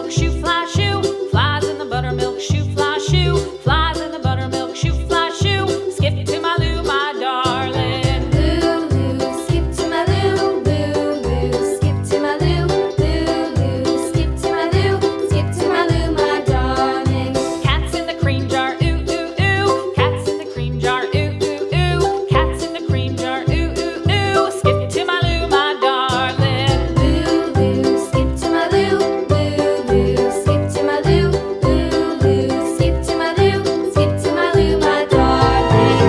buttermilk shoe, fly shoe. Flies in the buttermilk shoe, fly shoe. Flies in the buttermilk shoe, fly shoe. Skip to my Lou, my darling. Lulu, skip to my Lou, Lulu, skip to my Lou, Lulu, skip to my Lou, skip to my Lou, my darling. Cats in the cream jar, ooh, ooh, ooh. Cats in the cream jar, ooh, ooh, ooh. Cats in the cream jar, ooh, ooh, ooh. Skip to my Lou, my darling. Lulu, skip to my Lou, Lulu, skip to my Lou, Lulu, skip to my Lou, skip to my Lou, my darling.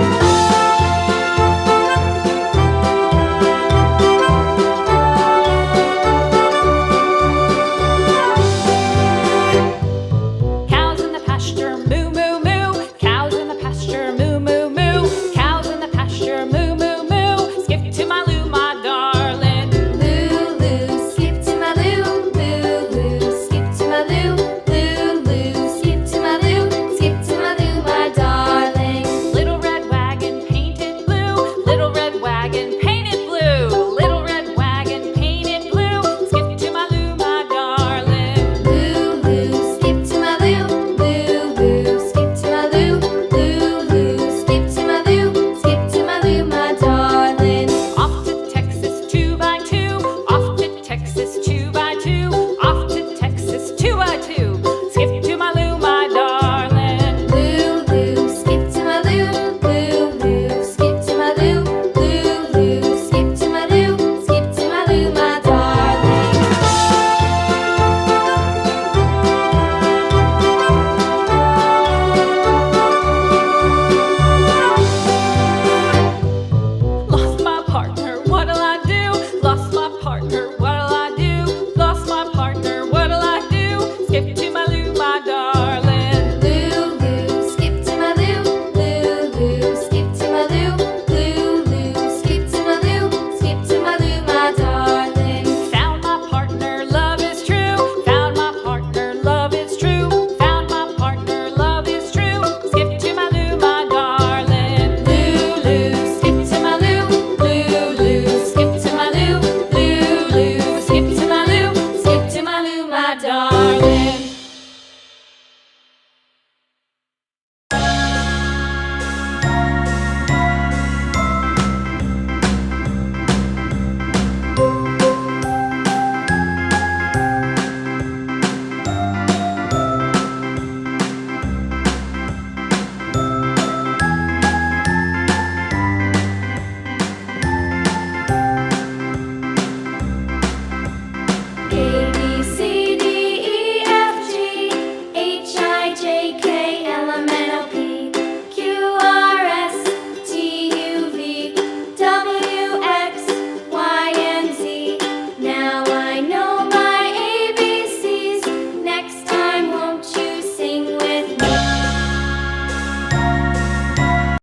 Cows in the pasture, moo, moo, moo. Cows in the pasture, moo, moo, moo. Cows in the pasture, moo, moo, moo. Skip to my Lou, my darling. Lulu, skip to my Lou, Lulu, skip to my Lou, Lulu, skip to my Lou, skip to my Lou, my darling. Little red wagon painted blue. Little red wagon painted blue. Little red wagon painted blue. Skip to my Lou, my darling. Lulu, skip to my Lou, Lulu, skip to my Lou, Lulu, skip to my Lou, skip to my Lou, my darling. Off to Texas 2x2. Off to Texas 2x2. Off to Texas 2x2. Skip to my Lou, my darling. Lulu, skip to my Lou, Lulu, skip to my Lou, Lulu, skip to my Lou, skip to my Lou, my darling. Lost my partner, what'll I do? Lost my partner, what'll I do? Lost my partner, what'll I do? Skip to my Lou, my darling. Lulu, skip to my Lou, Lulu, skip to my Lou, Lulu, skip to my Lou, skip to my Lou, my darling. Found my partner, love is true. Found my partner, love is true. Found my partner, love is true. Skip to my Lou, my darling. Lulu, skip to my Lou, Lulu, skip to my Lou, Lulu, skip to my Lou, skip to my Lou, my darling.